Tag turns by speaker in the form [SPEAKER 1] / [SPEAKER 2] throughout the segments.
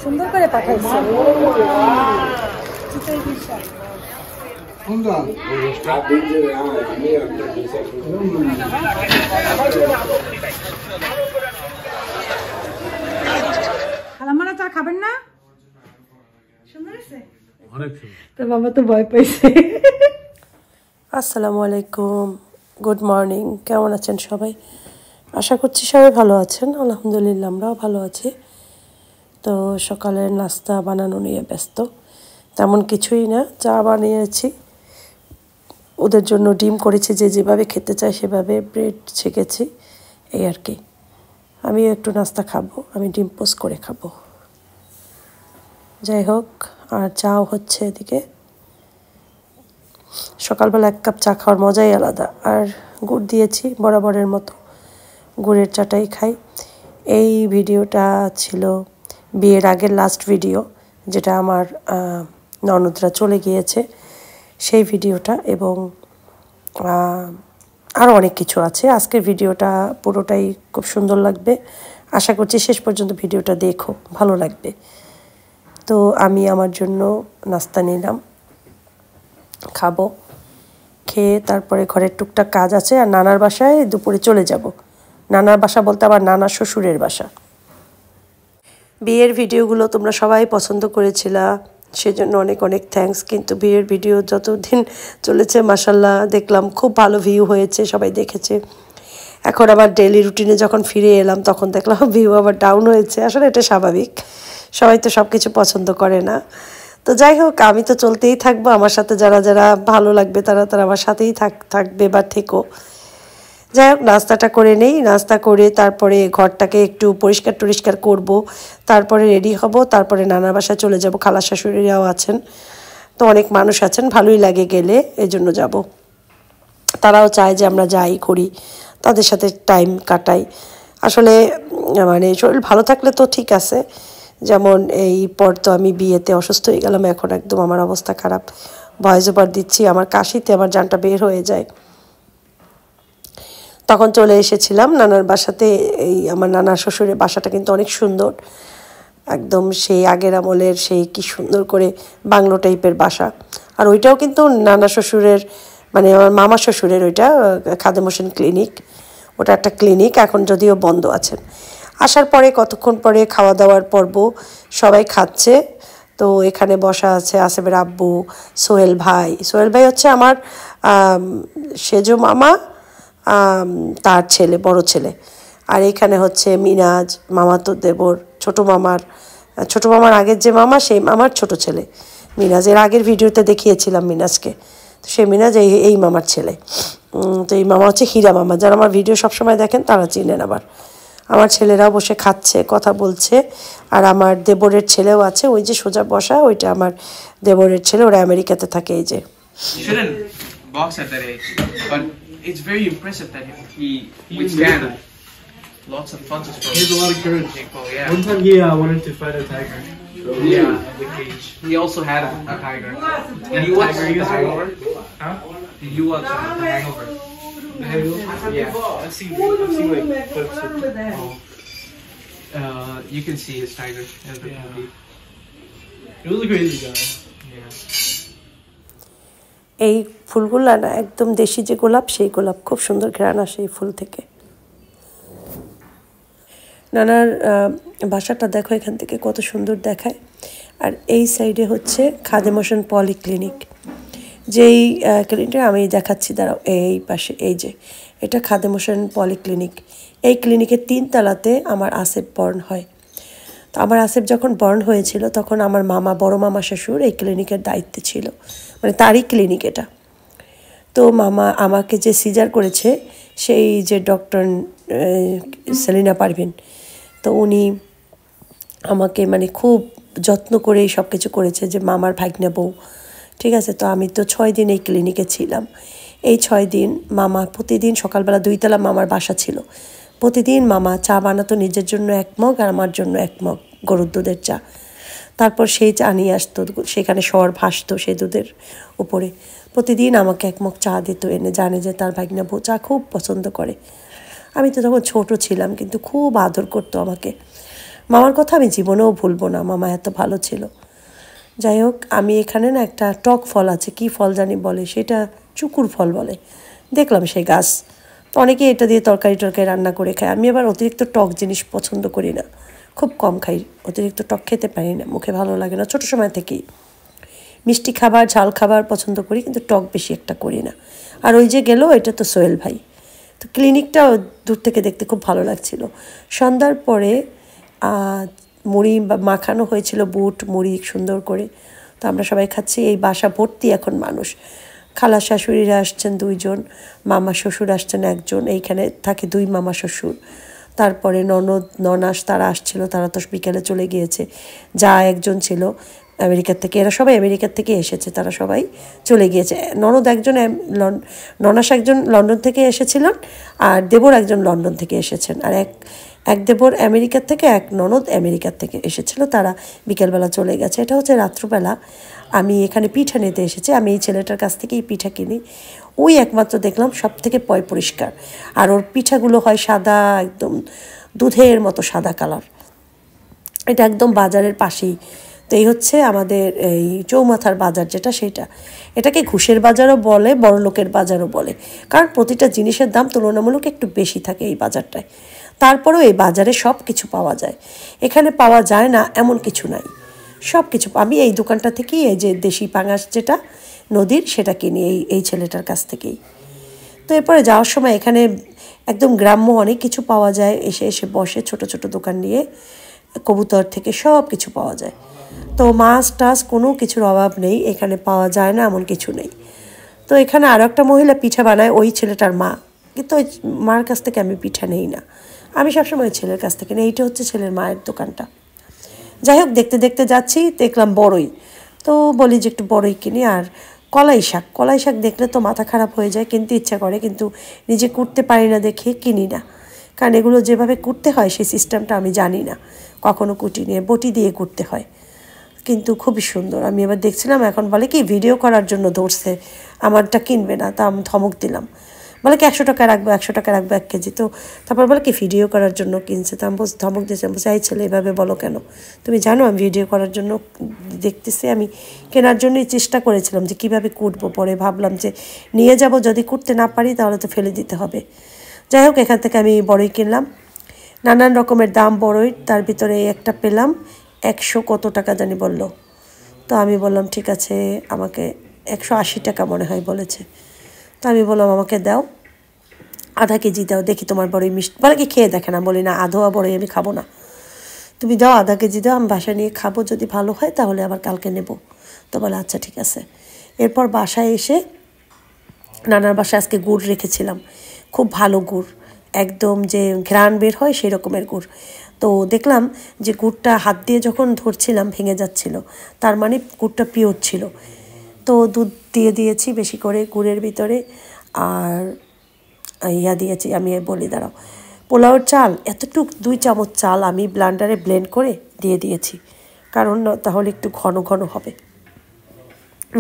[SPEAKER 1] সুন্দর করে পাঠাইছে। খালাম্মারা চা খাবেন না? সুন্দর আছে তো বাবা তো ভয় পাইছে।
[SPEAKER 2] আসসালামু আলাইকুম, গুড মর্নিং। কেমন আছেন সবাই? আশা করছি সবাই ভালো আছেন। আলহামদুলিল্লাহ আমরাও ভালো আছি। তো সকালের নাস্তা বানানো নিয়ে ব্যস্ত। তেমন কিছুই না, চা বানিয়েছি, ওদের জন্য ডিম করেছি, যে যেভাবে খেতে চায় সেভাবে, ব্রেড ছেঁকেছি, এই আর কি। আমিও একটু নাস্তা খাবো, আমি ডিম পোস্ট করে খাবো। যাই হোক, আর চাও হচ্ছে এদিকে। সকালবেলা 1 কাপ চা খাওয়ার মজাই আলাদা। আর গুড় দিয়েছি বরাবরের মতো, গুড়ের চাটাই খাই। এই ভিডিওটা ছিল বিয়ের আগের লাস্ট ভিডিও, যেটা আমার ননদরা চলে গিয়েছে সেই ভিডিওটা, এবং আরও অনেক কিছু আছে। আজকের ভিডিওটা পুরোটাই খুব সুন্দর লাগবে, আশা করছি শেষ পর্যন্ত ভিডিওটা দেখো, ভালো লাগবে। তো আমি আমার জন্য নাস্তা নিলাম, খাবো। খেয়ে তারপরে ঘরের টুকটাক কাজ আছে, আর নানার বাসায় দুপুরে চলে যাব। নানার বাসা বলতে আমার নানা শ্বশুরের বাসা। বিয়ের ভিডিওগুলো তোমরা সবাই পছন্দ করেছিলা, সেজন্য অনেক অনেক থ্যাঙ্কস। কিন্তু বিয়ের ভিডিও যতদিন চলেছে মাশাল্লাহ দেখলাম খুব ভালো ভিউ হয়েছে, সবাই দেখেছে। এখন আবার ডেইলি রুটিনে যখন ফিরে এলাম তখন দেখলাম ভিউ আবার ডাউন হয়েছে। আসলে এটা স্বাভাবিক, সবাই তো সব কিছু পছন্দ করে না। তো যাই হোক, আমি তো চলতেই থাকবো, আমার সাথে যারা যারা ভালো লাগবে তারা তারা আমার সাথেই থাকবে বা থেকো। যাই হোক, নাস্তাটা করে নেই, নাস্তা করে তারপরে ঘরটাকে একটু পরিষ্কার টরিষ্কার করব, তারপরে রেডি হব, তারপরে নানার বাসায় চলে যাব। খালা শাশুড়িরাও আছেন, তো অনেক মানুষ আছেন, ভালোই লাগে গেলে, এই জন্য যাব। তারাও চায় যে আমরা যাই করি, তাদের সাথে টাইম কাটাই। আসলে মানে শরীর ভালো থাকলে তো ঠিক আছে। যেমন এই পর তো আমি বিয়েতে অসুস্থ হয়ে গেলাম, এখন একদম আমার অবস্থা খারাপ। ভয়েস ওভার দিচ্ছি, আমার কাশিতে আমার জানটা বের হয়ে যায়। তখন চলে এসেছিলাম নানার বাসাতে। এই আমার নানার শ্বশুরের বাসাটা কিন্তু অনেক সুন্দর, একদম সেই আগের আমলের, সেই কি সুন্দর করে বাংলো টাইপের বাসা। আর ওইটাও কিন্তু নানা শ্বশুরের, মানে আমার মামা শ্বশুরের, ওইটা খাদেম হোসেন ক্লিনিক, ওটা একটা ক্লিনিক, এখন যদিও বন্ধ আছেন। আসার পরে কতক্ষণ পরে খাওয়া দাওয়ার পর্ব, সবাই খাচ্ছে। তো এখানে বসা আছে আসেফের আব্বু, সোহেল ভাই। সোহেল ভাই হচ্ছে আমার সেজো মামা, তার ছেলে, বড় ছেলে। আর এখানে হচ্ছে মিনাজ, মামাতো দেবর, ছোটো মামার আগের যে মামা, সেই মামার ছোট ছেলে মিনাজ। এর আগের ভিডিওতে দেখিয়েছিলাম মিনাজকে, তো সেই মিনাজ এই মামার ছেলে। তো এই মামা হচ্ছে হীরা মামা, যারা আমার ভিডিও সবসময় দেখেন তারা চিনেন। আবার আমার ছেলেরাও বসে খাচ্ছে, কথা বলছে। আর আমার দেবরের ছেলেও আছে, ওই যে সোজা বসা, ওইটা আমার দেবরের ছেলে, ওরা আমেরিকাতে থাকে। এই যে
[SPEAKER 3] box at that age, but it's very impressive that he withstand lots of punches from.
[SPEAKER 4] He has a lot of courage.
[SPEAKER 3] People, yeah.
[SPEAKER 4] One time he wanted to fight a tiger.
[SPEAKER 3] Yeah.
[SPEAKER 4] In the cage.
[SPEAKER 3] He also had a tiger. Did you
[SPEAKER 4] The
[SPEAKER 3] watch
[SPEAKER 4] tiger
[SPEAKER 3] The
[SPEAKER 4] used to-
[SPEAKER 3] Hangover?
[SPEAKER 4] Huh?
[SPEAKER 3] Did you watch The Hangover?
[SPEAKER 4] The hangover?
[SPEAKER 3] Yeah.
[SPEAKER 4] I've seen like clips of
[SPEAKER 3] You can see his tiger in the
[SPEAKER 4] Yeah.
[SPEAKER 3] movie.
[SPEAKER 4] He was a crazy guy.
[SPEAKER 3] Yeah.
[SPEAKER 2] এই ফুলগুলো না একদম দেশি যে গোলাপ, সেই গোলাপ, খুব সুন্দর ঘ্রাণ আসে এই ফুল থেকে। নানার বাসাটা দেখো এখান থেকে কত সুন্দর দেখায়। আর এই সাইডে হচ্ছে খাদেম হোসেন পলিক্লিনিক, যেই ক্লিনিকটা আমি দেখাচ্ছি, দাঁড়াও, এই পাশে, এই যে এটা খাদেম হোসেন পলিক্লিনিক। এই ক্লিনিকের 3 তলাতে আমার আসেফ বর্ন হয়। তো আমার আসেফ যখন বর্ন হয়েছিল তখন আমার মামা, বড় মামা শ্বশুর এই ক্লিনিকের দায়িত্বে ছিল, মানে তারই ক্লিনিক এটা। তো মামা আমাকে যে সিজার করেছে, সেই যে ডক্টর সেলিনা পারভিন, তো উনি আমাকে মানে খুব যত্ন করে সব কিছু করেছে, যে মামার ভাগ্নে বউ, ঠিক আছে। তো আমি তো 6 দিন এই ক্লিনিকে ছিলাম। এই 6 দিন মামা প্রতিদিন সকালবেলা 2 তলা মামার বাসা ছিল, প্রতিদিন মামা চা বানাতো নিজের জন্য 1 মগ আর আমার জন্য 1 মগ গরুর দুধের চা। তারপর সেই চা নিয়ে আসতো, সেখানে সর ভাসতো সেই দুধের উপরে। প্রতিদিন আমাকে 1 মগ চা দিত এনে, জানে যে তার ভাগনা বউ চা খুব পছন্দ করে। আমি তো তখন ছোট ছিলাম, কিন্তু খুব আদর করতো আমাকে। মামার কথা আমি জীবনেও ভুলবো না, মামা এত ভালো ছিল। যাই হোক, আমি এখানে না একটা টক ফল আছে, কি ফল জানি বলে, সেটা চুকুর ফল বলে, দেখলাম সেই গাছ। তো অনেকে এটা দিয়ে তরকারি রান্না করে খায়। আমি আবার অতিরিক্ত টক জিনিস পছন্দ করি না, খুব কম খাই, অতিরিক্ত টক খেতে পারি না, মুখে ভালো লাগে না ছোটো সময় থেকেই। মিষ্টি খাবার ঝাল খাবার পছন্দ করি, কিন্তু টক বেশি একটা করি না। আর ওই যে গেল, এটা তো সোহেল ভাই। তো ক্লিনিকটাও দূর থেকে দেখতে খুব ভালো লাগছিল। সন্ধ্যার পরে মুড়ি মাখানো হয়েছিল, বুট মুড়ি সুন্দর করে। তো আমরা সবাই খাচ্ছি। এই বাসা ভর্তি এখন মানুষ, খালা শাশুড়িরা আসছেন 2 জন, মামা শ্বশুর আসছেন 1 জন, এইখানে থাকে 2 মামা শ্বশুর। তারপরে ননদ ননাস তারা আসছিল, তারা তো বিকেলে চলে গিয়েছে। যা একজন ছিল আমেরিকার থেকে, এরা সবাই আমেরিকার থেকে এসেছে, তারা সবাই চলে গিয়েছে। ননদ একজন, ননাস একজন লন্ডন থেকে এসেছিলেন, আর দেবর একজন লন্ডন থেকে এসেছেন, আর এক দেবর আমেরিকার থেকে, এক ননদ আমেরিকার থেকে এসেছিল, তারা বিকেলবেলা চলে গেছে। এটা হচ্ছে রাত্রবেলা। আমি এখানে পিঠা নিতে এসেছি। আমি এই ছেলেটার কাছ থেকেই পিঠা কিনি। ওই একমাত্র দেখলাম সব থেকে পরিষ্কার, আর ওর পিঠাগুলো হয় সাদা, একদম দুধের মতো সাদা কালার। এটা একদম বাজারের পাশেই। তো এই হচ্ছে আমাদের এই চৌমাথার বাজার যেটা, সেটা এটাকে ঘুষের বাজারও বলে, বড় লোকের বাজারও বলে, কারণ প্রতিটা জিনিসের দাম তুলনামূলক একটু বেশি থাকে এই বাজারটায়। তারপরেও এই বাজারে সব কিছু পাওয়া যায়। এখানে পাওয়া যায় না এমন কিছু নাই, সব কিছু। আমি এই দোকানটা থেকেই এই যে দেশি পাঙাশ যেটা নদীর, সেটা কিনি এই ছেলেটার কাছ থেকেই। তো এরপরে যাওয়ার সময় এখানে একদম গ্রাম্য অনেক কিছু পাওয়া যায়। এসে বসে ছোট ছোট দোকান নিয়ে, কবুতর থেকে সব কিছু পাওয়া যায়। তো মাছ টাছ কোনো কিছুর অভাব নেই, এখানে পাওয়া যায় না এমন কিছু নেই। তো এখানে আরও একটা মহিলা পিঠা বানায়, ওই ছেলেটার মা, কিন্তু ওই মার কাছ থেকে আমি পিঠা নেই না, আমি সবসময় ছেলের কাছ থেকে নিই। এইটা হচ্ছে ছেলের মায়ের দোকানটা। যাই হোক, দেখতে দেখতে যাচ্ছি, দেখলাম বড়ই। তো বলি যে একটু বড়ই কিনি। আর কলাই শাক দেখলে তো মাথা খারাপ হয়ে যায়, কিনতে ইচ্ছা করে, কিন্তু নিজে কুটতে পারি না দেখে কিনি না, কারণ এগুলো যেভাবে কুটতে হয় সেই সিস্টেমটা আমি জানি না, কখনো কুটি নিয়ে বটি দিয়ে কুটতে হয়। কিন্তু খুবই সুন্দর। আমি এবার দেখছিলাম, এখন বলে কি ভিডিও করার জন্য ধরছে, আমারটা কিনবে না। তা আমি ধমক দিলাম, বলে কি 100 টাকা রাখবো, 100 টাকা রাখবো 1 কেজি। তো তারপর বলে কি ভিডিও করার জন্য কিনছে। তো আমি ধমক দিয়েছিলাম, বলছি এই ছেলে এভাবে বলো কেন, তুমি জানো আমি ভিডিও করার জন্য দেখতেছি, আমি কেনার জন্যই চেষ্টা করেছিলাম যে কীভাবে কুটবো। পরে ভাবলাম যে নিয়ে যাব, যদি কুটতে না পারি তাহলে তো ফেলে দিতে হবে। যাই হোক, এখান থেকে আমি বড়ই কিনলাম, নানান রকমের দাম বড়ই। তার ভিতরে একটা পেলাম 100 কত টাকা জানি বলল। তো আমি বললাম ঠিক আছে, আমাকে 180 টাকা মনে হয় বলেছে। তো আমি বললাম আমাকে দাও, আধা কেজি দাও, দেখি তোমার বড়ই মিষ্টি। বলে কি খেয়ে দেখে না। বলি না, আধোয়া বড়ই আমি খাবো না, তুমি দাও আধা কেজি দাও, আমি বাসায় নিয়ে খাবো, যদি ভালো হয় তাহলে আবার কালকে নেব। তো বলে আচ্ছা ঠিক আছে। এরপর বাসায় এসে, নানার বাসায় আজকে গুড় রেখেছিলাম, খুব ভালো গুড়, একদম যে ঘ্রাণ বের হয় সেই রকমের গুড়। তো দেখলাম যে গুড়টা হাত দিয়ে যখন ধরছিলাম ভেঙে যাচ্ছিল, তার মানে গুড়টা পিওর ছিল। তো দুধ দিয়ে দিয়েছি বেশি করে গুড়ের ভিতরে, আর দিয়েছি, আমি বলি দাঁড়াও, পোলাওর চাল এতটুক 2 চামচ চাল আমি ব্লেন্ডারে ব্লেন্ড করে দিয়ে দিয়েছি, কারণ তাহলে একটু ঘন ঘন হবে,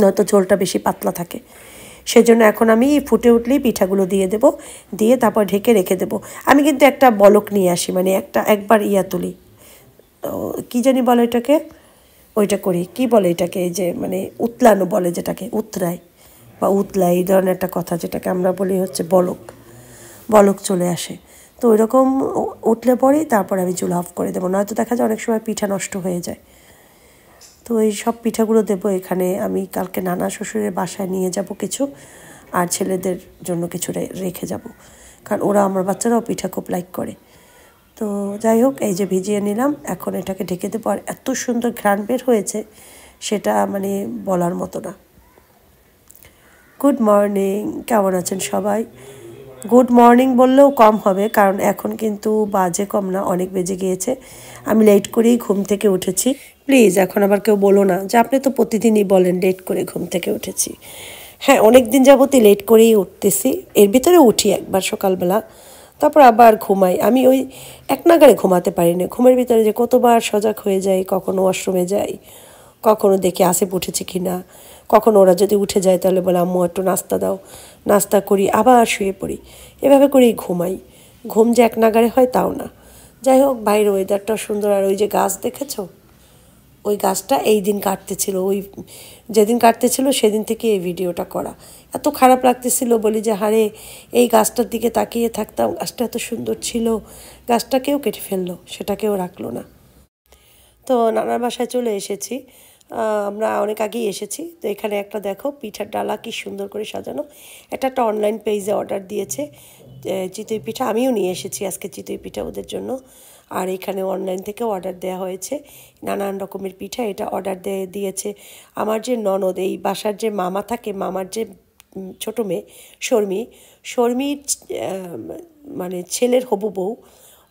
[SPEAKER 2] নয়তো ঝোলটা বেশি পাতলা থাকে। সেজন্য এখন আমি ফুটে উঠলেই পিঠাগুলো দিয়ে দেব, দিয়ে তারপর ঢেকে রেখে দেব। আমি কিন্তু একটা বলক নিয়ে আসি, মানে একবার তুলি, কী জানি বলে এটাকে, ওইটা করি, কি বলে এটাকে, এই যে মানে উতলানো বলে, যেটাকে উতরায় বা উতলায়, এই ধরনের একটা কথা, যেটাকে আমরা বলি হচ্ছে বলক চলে আসে। তো ওই রকম উঠলে পরেই তারপর আমি চুলা অফ করে দেবো, নয়তো দেখা যায় অনেক সময় পিঠা নষ্ট হয়ে যায়। তো এই সব পিঠাগুলো দেবো এখানে। আমি কালকে নানা শ্বশুরের বাসায় নিয়ে যাব কিছু, আর ছেলেদের জন্য কিছু রেখে যাব, কারণ ওরা, আমার বাচ্চারাও পিঠা খুব লাইক করে। তো যাই হোক, এই যে ভিজিয়ে নিলাম, এখন এটাকে ঢেকে দেবো। আর এত সুন্দর ঘ্রাণ বের হয়েছে, সেটা মানে বলার মতো না। গুড মর্নিং, কেমন আছেন সবাই? গুড মর্নিং বললেও কম হবে, কারণ এখন কিন্তু বাজে কম না, অনেক বেজে গিয়েছে। আমি লেট করেই ঘুম থেকে উঠেছি। প্লিজ এখন আবার কেউ বলো না যে আপনি তো প্রতিদিনই বলেন লেট করে ঘুম থেকে উঠেছি। হ্যাঁ, অনেক দিন যাবতই লেট করেই উঠতেছি। এর ভিতরে উঠি একবার সকালবেলা, তারপর আবার ঘুমাই। আমি ওই এক নাগাড়ে ঘুমাতে পারি না, ঘুমের ভিতরে যে কতবার সজাগ হয়ে যাই, কখনো ওয়াশরুমে যাই, কখনো দেখি আসিফ উঠেছে কি না, কখনো ওরা যদি উঠে যায় তাহলে বলে আম্মু একটু নাস্তা দাও, নাস্তা করি, আবার শুয়ে পড়ি, এভাবে করেই ঘুমাই। ঘুম যে এক নাগাড়ে হয় তাও না। যাই হোক, বাইরের ওয়েদারটাও সুন্দর। আর ওই যে গাছ দেখেছো, ওই গাছটা এই দিন কাটতেছিল, ওই যেদিন কাটতেছিল সেদিন থেকে এই ভিডিওটা করা। এত খারাপ লাগতেছিল, বলি যে হারে এই গাছটার দিকে তাকিয়ে থাকতাম, গাছটা এত সুন্দর ছিল, গাছটাকেও কেটে ফেললো, সেটাকেও রাখলো না। তো নানার বাসায় চলে এসেছি, আমরা অনেক আগেই এসেছি। তো এখানে একটা দেখো পিঠার ডালা কি সুন্দর করে সাজানো। একটা অনলাইন পেজে অর্ডার দিয়েছে চিতই পিঠা, আমিও নিয়ে এসেছি আজকে চিতই পিঠা ওদের জন্য। আর এখানে অনলাইন থেকে অর্ডার দেওয়া হয়েছে নানান রকমের পিঠা। এটা অর্ডার দিয়েছে আমার যে ননদ, এই বাসার যে মামা থাকে, মামার যে ছোটো মেয়ে শর্মির মানে ছেলের হবু বউ,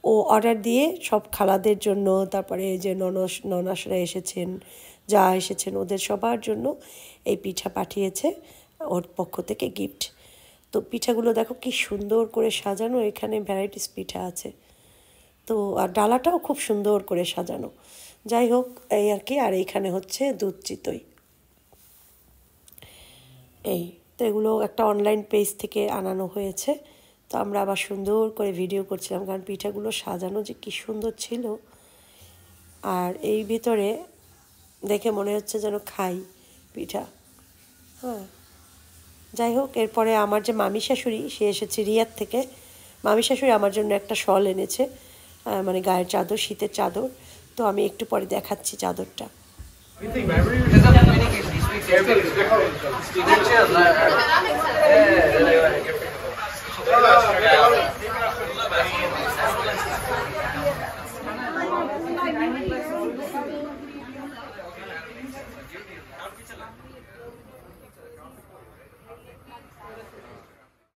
[SPEAKER 2] ও অর্ডার দিয়ে সব খালাদের জন্য, তারপরে যে ননাসরা এসেছেন, যা এসেছেন, ওদের সবার জন্য এই পিঠা পাঠিয়েছে ওর পক্ষ থেকে গিফট। তো পিঠাগুলো দেখো কি সুন্দর করে সাজানো, এখানে ভ্যারাইটিস পিঠা আছে। তো আর ডালাটাও খুব সুন্দর করে সাজানো। যাই হোক, এই আর কি। আর এইখানে হচ্ছে দুধ চিতই। এই তো এগুলো একটা অনলাইন পেজ থেকে আনানো হয়েছে। তো আমরা আবার সুন্দর করে ভিডিও করছিলাম, কারণ পিঠাগুলো সাজানো যে কি সুন্দর ছিল। আর এই ভিতরে দেখে মনে হচ্ছে যেন খাই পিঠা। হ্যাঁ, যাই হোক, এরপরে আমার যে মামি শাশুড়ি, সে এসেছে রিয়াদ থেকে। মামি শাশুড়ি আমার জন্য একটা শল এনেছে, মানে গায়ের চাদর, শীতের চাদর। তো আমি একটু পরে দেখাচ্ছি চাদরটা।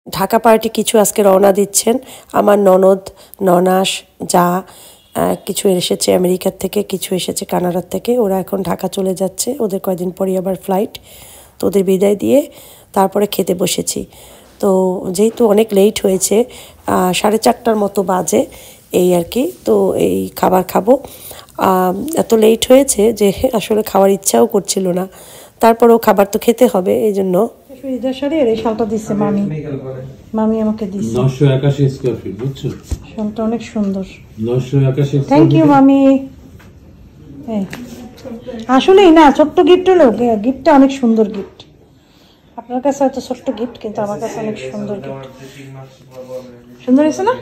[SPEAKER 2] ঢাকা পার্টি কিছু আজকে রওনা দিচ্ছেন। আমার ননদ, ননাস, যা কিছু এসেছে আমেরিকার থেকে, কিছু এসেছে কানাডার থেকে। ওরা এখন ঢাকা চলে যাচ্ছে, ওদের কয়েকদিন পরই আবার ফ্লাইট। তো ওদের বিদায় দিয়ে তারপরে খেতে বসেছি। তো যেহেতু অনেক লেট হয়েছে, 4:30টার মতো বাজে এই আর কি। তো এই খাবার খাবো। এত লেট হয়েছে যে আসলে খাওয়ার ইচ্ছাও করছিল না, তারপরেও খাবার তো খেতে হবে, এই জন্য। এই শালটা দিচ্ছে মামি আমাকে দিচ্ছে
[SPEAKER 5] 981 স্কয়ার ফিট, বুঝছো?
[SPEAKER 2] শালটা অনেক সুন্দর।
[SPEAKER 5] 981।
[SPEAKER 2] থ্যাংক ইউ মামি। আসলেই না, ছোট্ট গিফট হলো, গিফটটা অনেক সুন্দর গিফট। আপনার কাছে হয়তো ছোট্ট গিফট, কিন্তু আমার কাছে অনেক সুন্দর গিফট। সুন্দর হয়েছে না?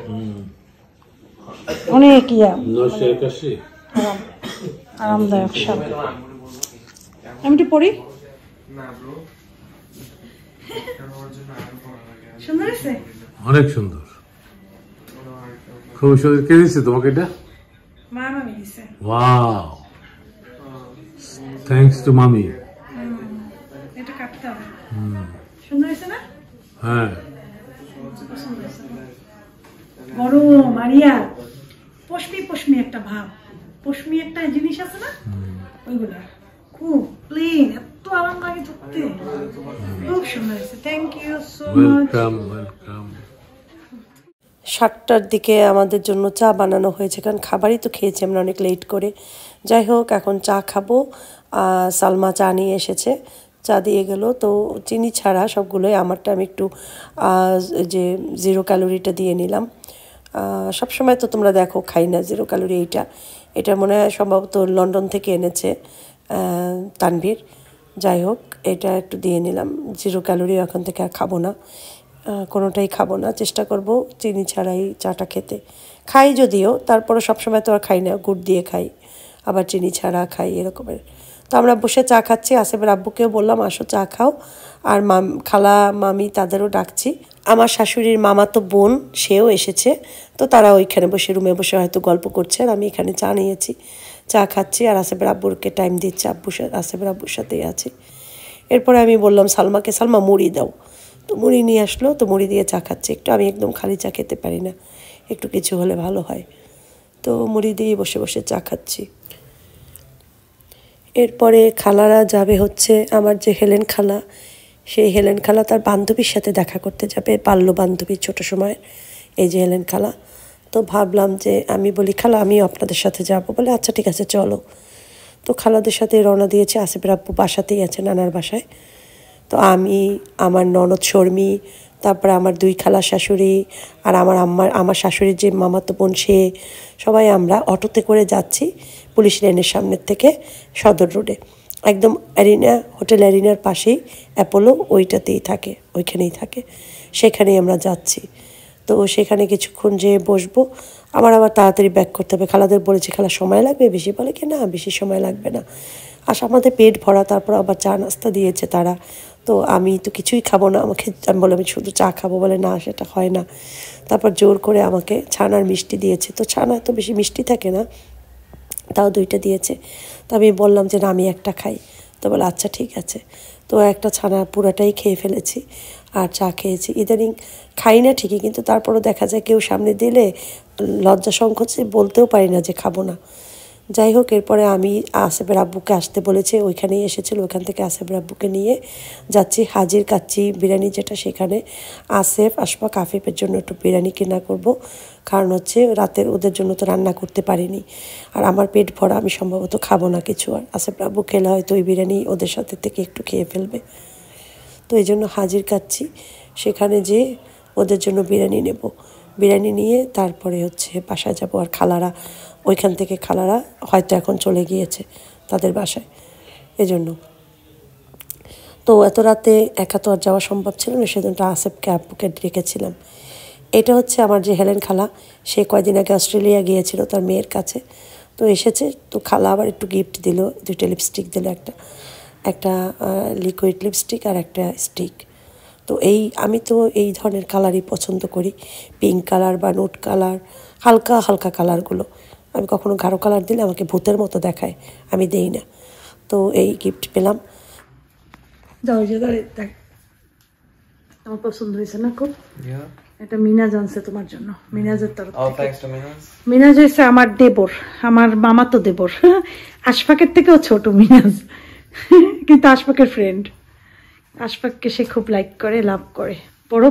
[SPEAKER 2] অনেক
[SPEAKER 5] 981
[SPEAKER 2] আরামদায়ক শাল। আমি একটু পড়ি। সুন্দর আছে,
[SPEAKER 5] অনেক সুন্দর, খুব সুন্দর। কে দিচ্ছে তোমাকে এটা?
[SPEAKER 1] মামা দিছে।
[SPEAKER 5] ওয়াও, থ্যাঙ্কস টু মামি।
[SPEAKER 1] এটা কাটতে হবে। সুন্দর আছে না?
[SPEAKER 5] হ্যাঁ,
[SPEAKER 1] গরম আরিয়া পশমি একটা ভাব, পশমি একটা জিনিস আছে না, ওইগুলা খুব প্লেন, এত আরাম লাগে ধরতে, খুব সুন্দর আছে। Thank you so much.
[SPEAKER 5] Welcome welcome.
[SPEAKER 2] 7টার দিকে আমাদের জন্য চা বানানো হয়েছে, কারণ খাবারই তো খেয়েছি আমরা অনেক লেট করে। যাই হোক, এখন চা খাবো। সালমা চা নিয়ে এসেছে, চা দিয়ে গেল। তো চিনি ছাড়া সবগুলোই, আমারটা আমি একটু যে 0 ক্যালোরিটা দিয়ে নিলাম। সবসময় তো তোমরা দেখো খাই না 0 ক্যালোরি। এটা মনে হয় সম্ভবত লন্ডন থেকে এনেছে তানভীর। যাই হোক, এটা একটু দিয়ে নিলাম। 0 ক্যালোরি এখন থেকে আর খাবো না, কোনোটাই খাবো না। চেষ্টা করব চিনি ছাড়াই চাটা খেতে। খাই যদিও, তারপরে সবসময় তো আর খাই না, গুড় দিয়ে খাই, আবার চিনি ছাড়া খাই, এরকমের। তো আমরা বসে চা খাচ্ছি। আসেফের আব্বুকেও বললাম আসো চা খাও। আর খালা মামি তাদেরও ডাকছি। আমার শাশুড়ির মামাতো বোন, সেও এসেছে। তো তারা ওইখানে বসে, রুমে বসে হয়তো গল্প করছে, আর আমি এখানে চা নিয়েছি, চা খাচ্ছি। আর আসেফের আব্বুরকে টাইম দিচ্ছি, আসেফের আব্বুর সাথেই আছি। এরপরে আমি বললাম সালমাকে, সালমা মুড়ি দাও। তো মুড়ি নিয়ে আসলো, তো মুড়ি দিয়ে চা খাচ্ছি একটু। আমি একদম খালি চা খেতে পারি না, একটু কিছু হলে ভালো হয়। তো মুড়ি দিয়ে বসে বসে চা খাচ্ছি। এরপরে খালারা যাবে হচ্ছে, আমার যে হেলেন খালা, সেই হেলেন খালা তার বান্ধবীর সাথে দেখা করতে যাবে, বাল্য বান্ধবী ছোটো সময়, এই যে হেলেন খালা। তো ভাবলাম যে আমি বলি খালা আমিও আপনাদের সাথে যাব, বলে আচ্ছা ঠিক আছে চলো। তো খালাদের সাথে রওনা দিয়েছে। আসেফের আব্বু বাসাতেই আছে, নানার বাসায়। তো আমি, আমার ননদ শর্মি, তারপরে আমার 2 খালা শাশুড়ি আর আমার শাশুড়ির যে মামাতো বোন সে সবাই আমরা অটোতে করে যাচ্ছি পুলিশ লাইনের সামনের থেকে সদর রোডে, একদম হোটেল অ্যারিনার পাশেই অ্যাপোলো ওইখানেই থাকে, সেখানেই আমরা যাচ্ছি। তো সেখানে কিছুক্ষণ যেয়ে বসবো, আমার আবার তাড়াতাড়ি ব্যাক করতে হবে। খালাদের বলেছি খালা সময় লাগবে, বেশি বলে কি না বেশি সময় লাগবে না। আমাদের পেট ভরা, তারপর আবার চা নাস্তা দিয়েছে তারা, তো আমি তো কিছুই খাবো না, আমি বললাম আমি শুধু চা খাবো, বলে না সেটা হয় না। তারপর জোর করে আমাকে ছানার মিষ্টি দিয়েছে, তো ছানা তো বেশি মিষ্টি থাকে না, তাও 2টা দিয়েছে। তো আমি বললাম যে না আমি একটা খাই, তো বলে আচ্ছা ঠিক আছে। তো একটা ছানা পুরাটাই খেয়ে ফেলেছি আর চা খেয়েছি। ইদানিং খাই না ঠিকই, কিন্তু তারপরও দেখা যায় কেউ সামনে দিলে লজ্জা সংকোচে বলতেও পারি না যে খাবো না। যাই হোক, এরপরে আমি আসেফের আব্বুকে আসতে বলেছে, ওইখানেই এসেছিল, ওইখান থেকে আসেফের আব্বুকে নিয়ে যাচ্ছি হাজির কাচ্চি বিরিয়ানি যেটা, সেখানে আসেফ আশফাক আফিফের জন্য একটু বিরিয়ানি কেনা করব, কারণ হচ্ছে রাতের ওদের জন্য তো রান্না করতে পারিনি, আর আমার পেট ভরা, আমি সম্ভবত খাবো না কিছু, আর আসেফের আব্বু খেলে হয়তো ওই বিরিয়ানি ওদের সাথে থেকে একটু খেয়ে ফেলবে। তো এই জন্য হাজির কাচ্চি সেখানে যেয়ে ওদের জন্য বিরিয়ানি নেব, বিরিয়ানি নিয়ে তারপরে হচ্ছে বাসায় যাব। আর খালারা ওইখান থেকে হয়তো এখন চলে গিয়েছে তাদের বাসায়, এজন্য। তো এত রাতে একা তো আর যাওয়া সম্ভব ছিল না, সেজন্য আসেফকে আব্বুকে ডেকেছিলাম। এটা হচ্ছে আমার যে হেলেন খালা, সে কয়দিন আগে অস্ট্রেলিয়া গিয়েছিল তার মেয়ের কাছে, তো এসেছে। তো খালা আবার একটু গিফট দিল, 2টা লিপস্টিক দিল, একটা লিকুইড লিপস্টিক আর একটা স্টিক। তো আমি তো এই ধরনের কালারই পছন্দ করি, পিঙ্ক কালার বা নোট কালার, হালকা হালকা কালারগুলো। আমি কখনো গাঢ় কালার দিলে আমাকে ভূতের মতো দেখায়, আমি দেই না। তো এই গিফট পেলাম। দেখ আমার পছন্দ হয়েছে না খুব, এটা মিনাজ আনছে তোমার জন্য, মিনাজের তরফ থেকে। মিনাজ হয়েছে আমার দেবর, আমার মামাতো দেবর, আশফাকের থেকেও ছোট মিনাজ, কিন্তু আশফাকের ফ্রেন্ড। আশফাককে সে খুব লাইক করে, লাভ করে। পরে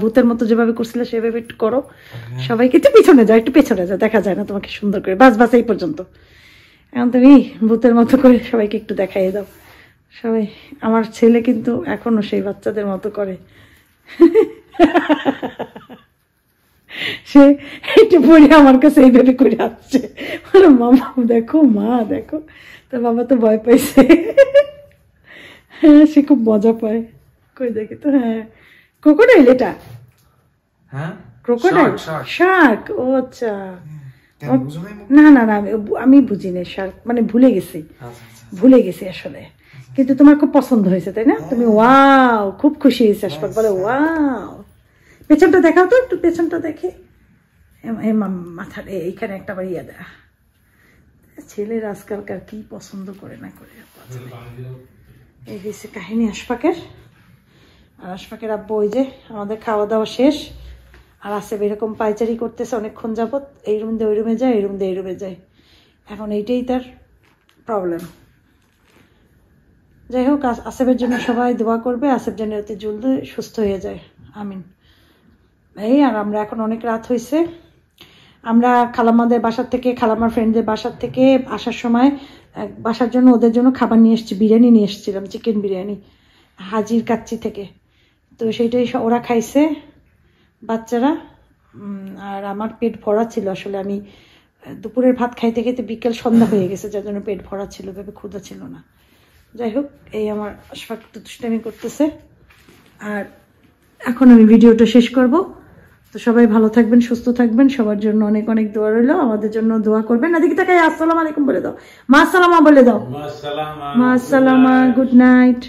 [SPEAKER 2] ভূতের মতো যেভাবে করছিল সেভাবে একটু করো, সবাইকে একটু পেছনে যাও, দেখা যায় না তোমাকে সুন্দর করে, বাস এই পর্যন্ত। এখন তুমি ভূতের মতো করে সবাইকে একটু দেখাই দাও। সবাই, আমার ছেলে কিন্তু এখনো সেই বাচ্চাদের মতো করে, সে একটু পরে আমার কাছে এইভাবে করে আসছে, মামা দেখো, মা দেখো। তোর বাবা তো ভয় পাইছে, হ্যাঁ সে খুব মজা পায়। কই দেখি তো, হ্যাঁ ক্রোকোডাইল, এটা ক্রোকোডাইল, শার্ক। ও আচ্ছা, না আমি বুঝি না শার্ক, মানে ভুলে গেছি আসলে। কিন্তু তোমার খুব পছন্দ হয়েছে তাই না? তুমি ওয়াও, খুব খুশি হয়েছে আশফাক, বলে ওয়াও। পেছনটা দেখাও তো একটু, পেছনটা দেখে, মাথার এইখানে একটা বার ইয়া দেয়া। ছেলের আজকালকার কি পছন্দ করে না করে। এই হয়েছে কাহিনী আশফাকের। আর আশফাকের আব্বু ওই যে আমাদের খাওয়া দাওয়া শেষ, আর আসে এরকম পায়চারি করতেছে অনেকক্ষণ যাবত, এই রুম দিয়ে ওই রুমে যায়, এই রুম দিয়ে এই রুমে যায়। এখন এইটাই তার প্রবলেম। যাই হোক, আসেফের জন্য সবাই দোয়া করবে, আসেফ যেন অতি জলদি সুস্থ হয়ে যায়, আমিন। এই আর আমরা এখন অনেক রাত হয়েছে, আমরা খালাম্মাদের বাসার থেকে, খালাম্মার ফ্রেন্ডদের বাসার থেকে আসার সময় বাসার জন্য ওদের জন্য খাবার নিয়ে এসেছি, বিরিয়ানি নিয়ে এসেছিলাম, চিকেন বিরিয়ানি হাজির কাচ্চি থেকে। তো সেইটাই ওরা খাইছে বাচ্চারা, আর আমার পেট ভরা ছিল। আসলে আমি দুপুরের ভাত খাইতে খাইতে বিকেল সন্ধ্যা হয়ে গেছে, যার জন্য পেট ভরা ছিল, ভেবে ক্ষুধা ছিল না। যাই হোক, এই আমার আশফাক দুষ্টামি করতেছে, আর এখন আমি ভিডিওটা শেষ করব। তো সবাই ভালো থাকবেন, সুস্থ থাকবেন, সবার জন্য অনেক অনেক দোয়া রইল, আমাদের জন্য দোয়া করবেন। এদিকে তাকাই আসসালামু আলাইকুম বলে দাও, মা আসসালামা বলে দাও, মা আসসালামা, গুড নাইট।